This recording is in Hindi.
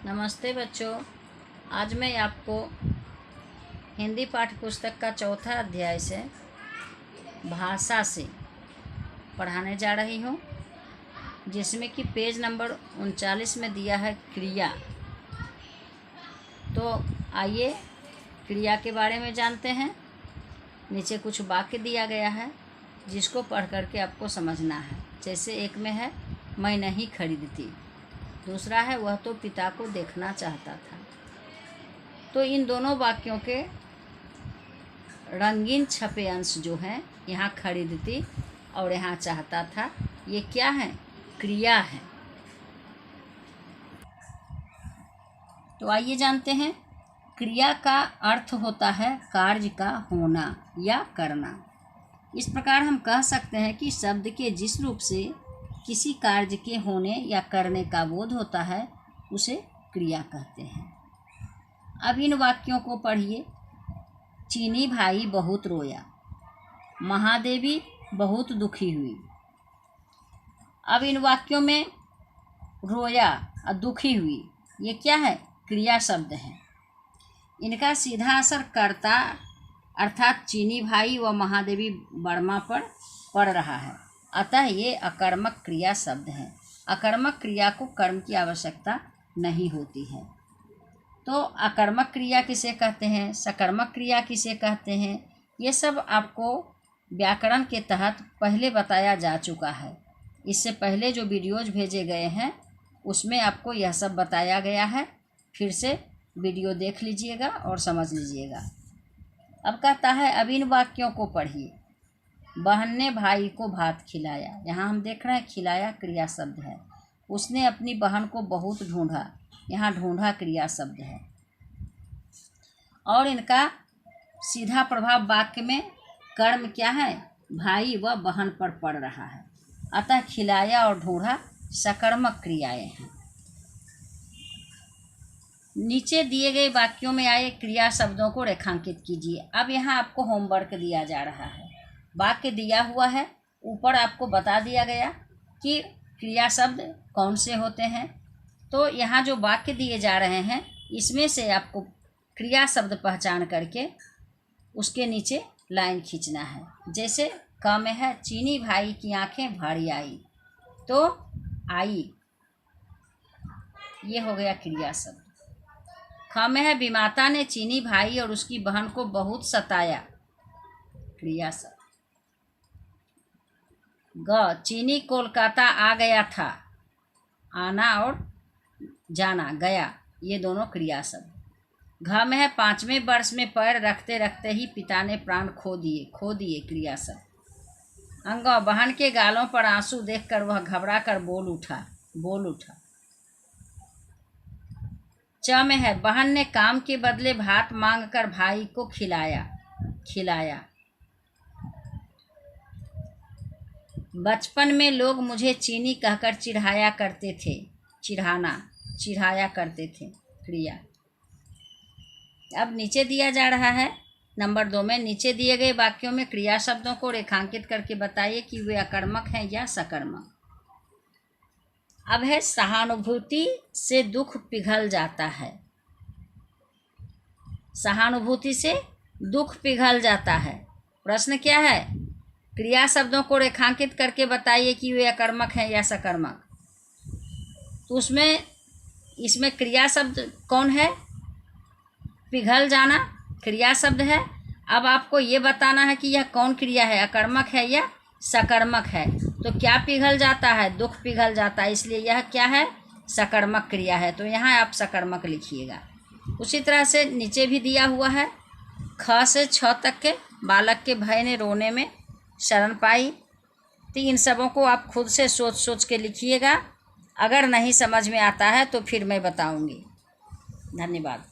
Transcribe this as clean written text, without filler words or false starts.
नमस्ते बच्चों। आज मैं आपको हिंदी पाठ्य पुस्तक का चौथा अध्याय से भाषा से पढ़ाने जा रही हूँ, जिसमें कि पेज नंबर 39 में दिया है क्रिया। तो आइए क्रिया के बारे में जानते हैं। नीचे कुछ वाक्य दिया गया है जिसको पढ़ करके आपको समझना है। जैसे एक में है मैं नहीं खरीदती, दूसरा है वह तो पिता को देखना चाहता था। तो इन दोनों वाक्यों के रंगीन छपे अंश जो हैं, यहाँ खरीदती और यहाँ चाहता था, ये क्या है? क्रिया है। तो आइए जानते हैं। क्रिया का अर्थ होता है कार्य का होना या करना। इस प्रकार हम कह सकते हैं कि शब्द के जिस रूप से किसी कार्य के होने या करने का बोध होता है उसे क्रिया कहते हैं। अब इन वाक्यों को पढ़िए। चीनी भाई बहुत रोया, महादेवी बहुत दुखी हुई। अब इन वाक्यों में रोया और दुखी हुई, ये क्या है? क्रिया शब्द है। इनका सीधा असर कर्ता अर्थात चीनी भाई व महादेवी वर्मा पर पड़ रहा है, अतः ये अकर्मक क्रिया शब्द है। अकर्मक क्रिया को कर्म की आवश्यकता नहीं होती है। तो अकर्मक क्रिया किसे कहते हैं, सकर्मक क्रिया किसे कहते हैं, ये सब आपको व्याकरण के तहत पहले बताया जा चुका है। इससे पहले जो वीडियोज भेजे गए हैं उसमें आपको यह सब बताया गया है। फिर से वीडियो देख लीजिएगा और समझ लीजिएगा। अब कहता है, अब इन वाक्यों को पढ़िए। बहन ने भाई को भात खिलाया, यहाँ हम देख रहे हैं खिलाया क्रिया शब्द है। उसने अपनी बहन को बहुत ढूंढा, यहाँ ढूंढा क्रिया शब्द है। और इनका सीधा प्रभाव वाक्य में कर्म क्या है? भाई व बहन पर पड़ रहा है, अतः खिलाया और ढूंढा सकर्मक क्रियाएं हैं। नीचे दिए गए वाक्यों में आए क्रिया शब्दों को रेखांकित कीजिए। अब यहाँ आपको होमवर्क दिया जा रहा है। वाक्य दिया हुआ है, ऊपर आपको बता दिया गया कि क्रिया शब्द कौन से होते हैं। तो यहाँ जो वाक्य दिए जा रहे हैं इसमें से आपको क्रिया शब्द पहचान करके उसके नीचे लाइन खींचना है। जैसे क में है चीनी भाई की आंखें भरी आई, तो आई, ये हो गया क्रिया शब्द। ख में है विमाता ने चीनी भाई और उसकी बहन को बहुत सताया, क्रिया शब्द। ग चीनी कोलकाता आ गया था, आना और जाना, गया, ये दोनों क्रिया शब्द। घ में है 5वें वर्ष में पैर रखते रखते ही पिता ने प्राण खो दिए, क्रिया शब्द। अंग बहन के गालों पर आंसू देखकर वह घबरा कर बोल उठा। च में है बहन ने काम के बदले भात मांगकर भाई को खिलाया। बचपन में लोग मुझे चीनी कहकर चिढ़ाया करते थे, चिढ़ाया करते थे, क्रिया। अब नीचे दिया जा रहा है नंबर 2 में, नीचे दिए गए वाक्यों में क्रिया शब्दों को रेखांकित करके बताइए कि वे अकर्मक हैं या सकर्मक। अब है सहानुभूति से दुख पिघल जाता है। सहानुभूति से दुख पिघल जाता है। प्रश्न क्या है? क्रिया शब्दों को रेखांकित करके बताइए कि वे अकर्मक हैं या सकर्मक। तो इसमें क्रिया शब्द कौन है? पिघल जाना क्रिया शब्द है। अब आपको ये बताना है कि यह कौन क्रिया है, अकर्मक है या सकर्मक है। तो क्या पिघल जाता है? दुख पिघल जाता है, इसलिए यह क्या है? सकर्मक क्रिया है। तो यहाँ आप सकर्मक लिखिएगा। उसी तरह से नीचे भी दिया हुआ है, ख से 6 तक के बालक के भय ने रोने में शरण पाई। तो इन सबों को आप खुद से सोच के लिखिएगा। अगर नहीं समझ में आता है तो फिर मैं बताऊंगी। धन्यवाद।